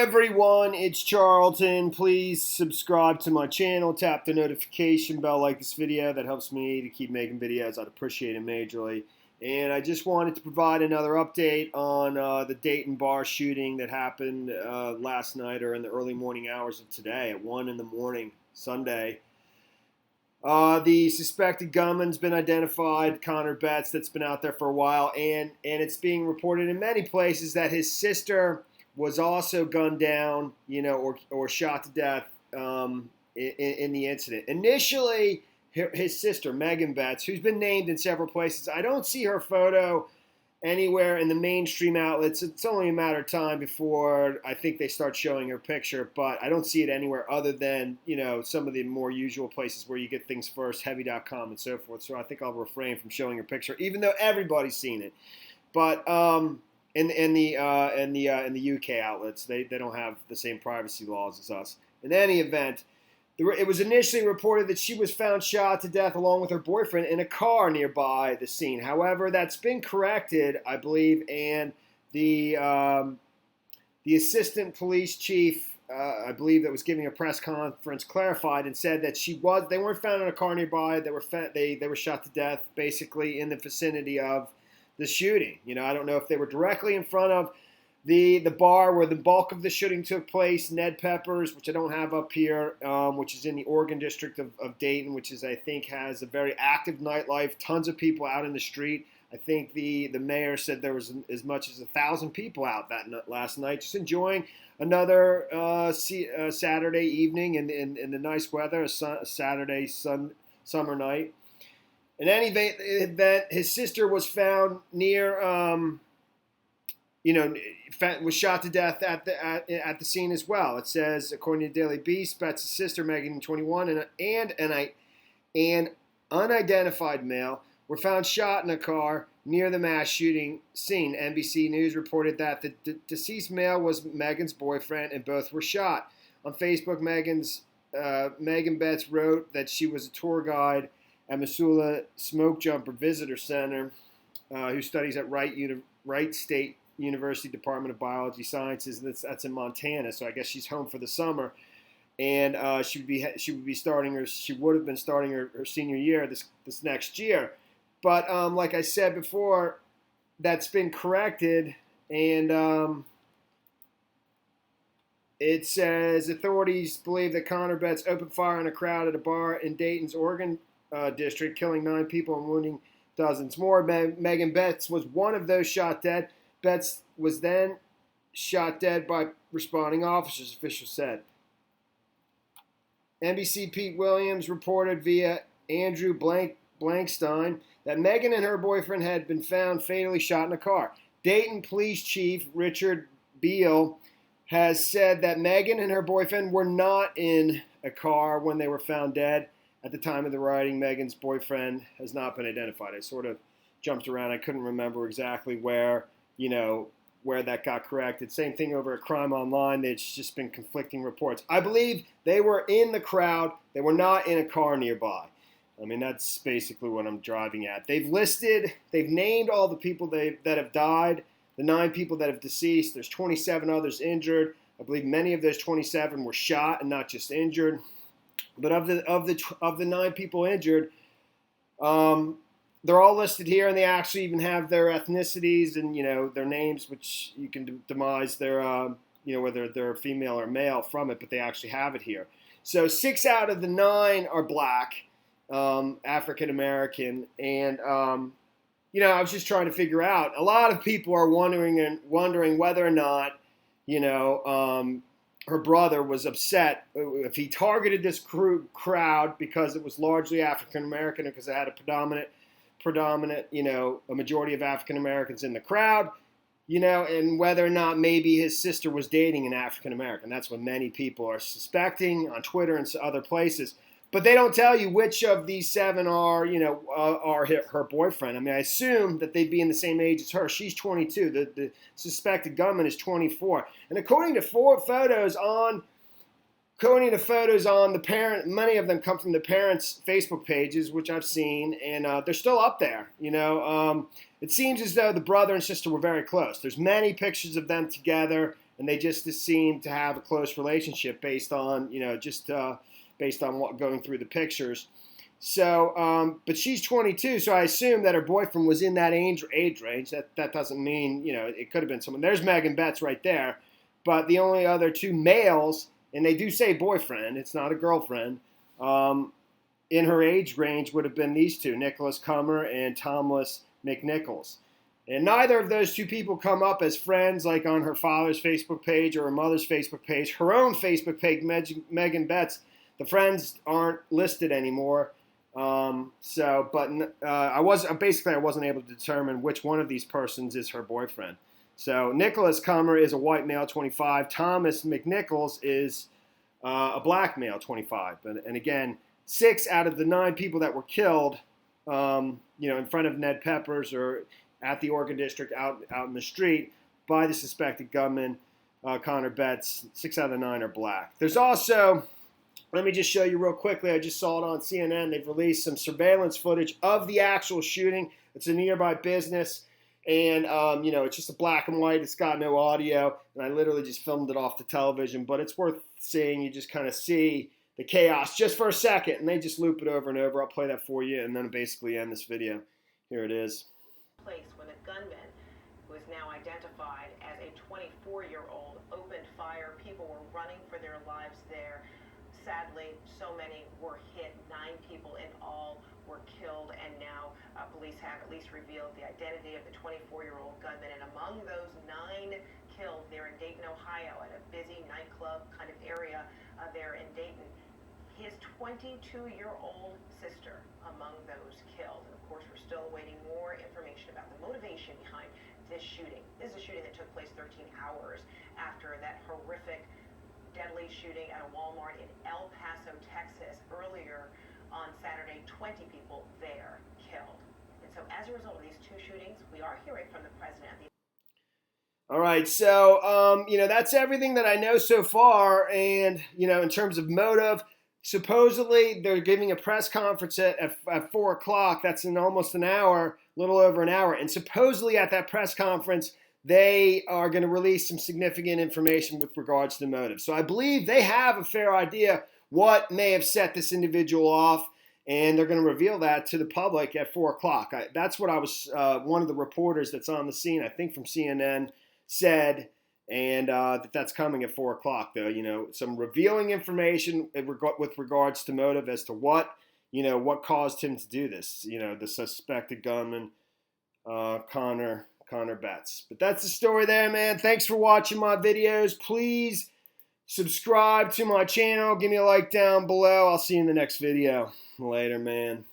everyone, it's Charlton. Please subscribe to my channel, tap the notification bell, like this video. That helps me to keep making videos. I'd appreciate it majorly. And I just wanted to provide another update on the Dayton Bar Shooting that happened last night or in the early morning hours of today at 1 in the morning, Sunday. The suspected gunman's been identified, Connor Betts, that's been out there for a while, and it's being reported in many places that his sister was also gunned down, or shot to death in the incident. Initially, his sister, Megan Betts, who's been named in several places, I don't see her photo anywhere in the mainstream outlets. It's only a matter of time before I think they start showing her picture, but I don't see it anywhere other than, some of the more usual places where you get things first, heavy.com and so forth. So I think I'll refrain from showing her picture, even though everybody's seen it. But in the UK outlets, they don't have the same privacy laws as us. In any event, it was initially reported that she was found shot to death along with her boyfriend in a car nearby the scene. However, that's been corrected, I believe, and the assistant police chief, I believe, that was giving a press conference, clarified and said that they weren't found in a car nearby. They were shot to death basically in the vicinity of the shooting. I don't know if they were directly in front of the bar where the bulk of the shooting took place, Ned Pepper's, which I don't have up here, which is in the Oregon district of Dayton, which I think has a very active nightlife, tons of people out in the street. I think the mayor said there was as much as 1,000 people out last night, just enjoying another Saturday evening in the nice weather, a Saturday summer night. In any event, his sister was found near, was shot to death at the scene as well. It says, according to Daily Beast, Betts' sister, Megan, 21, and an unidentified male were found shot in a car near the mass shooting scene. NBC News reported that the deceased male was Megan's boyfriend, and both were shot. On Facebook, Megan Betts wrote that she was a tour guide at Missoula Smoke Jumper Visitor Center, who studies at Wright State University Department of Biology Sciences, and that's in Montana. So I guess she's home for the summer, and she would have been starting her senior year this next year. But like I said before, that's been corrected, and it says authorities believe that Connor Betts opened fire on a crowd at a bar in Dayton's Oregon district, killing 9 people and wounding dozens more. Megan Betts was one of those shot dead. Betts was then shot dead by responding officers, officials said. NBC Pete Williams reported via Andrew Blankstein that Megan and her boyfriend had been found fatally shot in a car. Dayton Police Chief Richard Beal has said that Megan and her boyfriend were not in a car when they were found dead. At the time of the writing, Megan's boyfriend has not been identified. I sort of jumped around. I couldn't remember exactly where that got corrected. Same thing over at Crime Online. There's just been conflicting reports. I believe they were in the crowd. They were not in a car nearby. I mean, that's basically what I'm driving at. They've named all the people that have died, the 9 people that have deceased. There's 27 others injured. I believe many of those 27 were shot and not just injured. But of the 9 people injured, they're all listed here, and they actually even have their ethnicities and their names, which you can demise their whether they're female or male from it, but they actually have it here. So 6 out of the 9 are black, African American, and I was just trying to figure out. A lot of people are wondering whether or not her brother was upset if he targeted this crowd because it was largely African American, because it had a predominant, a majority of African Americans in the crowd, and whether or not maybe his sister was dating an African American. That's what many people are suspecting on Twitter and other places. But they don't tell you which of these 7 are her boyfriend. I mean, I assume that they'd be in the same age as her. She's 22. The suspected gunman is 24. And according to photos on the parent, many of them come from the parents' Facebook pages, which I've seen, and they're still up there. It seems as though the brother and sister were very close. There's many pictures of them together and they just seem to have a close relationship based on, based on what going through the pictures. So, but she's 22, so I assume that her boyfriend was in that age range. That doesn't mean, it could have been someone. There's Megan Betts right there. But the only other two males, and they do say boyfriend, it's not a girlfriend, in her age range would have been these two, Nicholas Cummer and Thomas McNichols. And neither of those two people come up as friends like on her father's Facebook page or her mother's Facebook page. Her own Facebook page, Megan Betts, the friends aren't listed anymore. I wasn't able to determine which one of these persons is her boyfriend. So Nicholas Cummer is a white male, 25. Thomas McNichols is a black male, 25. And again, 6 out of the 9 people that were killed, in front of Ned Peppers or at the Oregon District out in the street by the suspected gunman, Connor Betts, 6 out of the 9 are black. There's also, let me just show you real quickly, I just saw it on CNN, they've released some surveillance footage of the actual shooting. It's a nearby business, and, it's just a black and white, it's got no audio, and I literally just filmed it off the television, but it's worth seeing. You just kind of see the chaos just for a second, and they just loop it over and over. I'll play that for you, and then basically end this video. Here it is. Place when a gunman, who is now identified as a 24-year-old, opened fire. People were running for their lives there. Sadly, so many were hit. 9 people in all were killed, and now police have at least revealed the identity of the 24-year-old gunman. And among those 9 killed there in Dayton, Ohio, at a busy nightclub kind of area there in Dayton, his 22-year-old sister among those killed. And of course, we're still awaiting more information about the motivation behind this shooting. This is a shooting that took place 13 hours after that horrific, deadly shooting at a Walmart in El Paso, Texas, earlier on Saturday. 20 people there killed. And so as a result of these 2 shootings, we are hearing from the president. All right, so, that's everything that I know so far. And, in terms of motive, supposedly they're giving a press conference at 4 o'clock. That's in almost an hour, a little over an hour. And supposedly at that press conference, they are going to release some significant information with regards to the motive. So I believe they have a fair idea what may have set this individual off, and they're going to reveal that to the public at 4 o'clock. That's what I was, one of the reporters that's on the scene, I think from CNN, said, and that's coming at 4 o'clock, though. Some revealing information with regards to motive as to what caused him to do this. The suspected gunman, Connor Betts. But that's the story there, man. Thanks for watching my videos. Please subscribe to my channel. Give me a like down below. I'll see you in the next video. Later, man.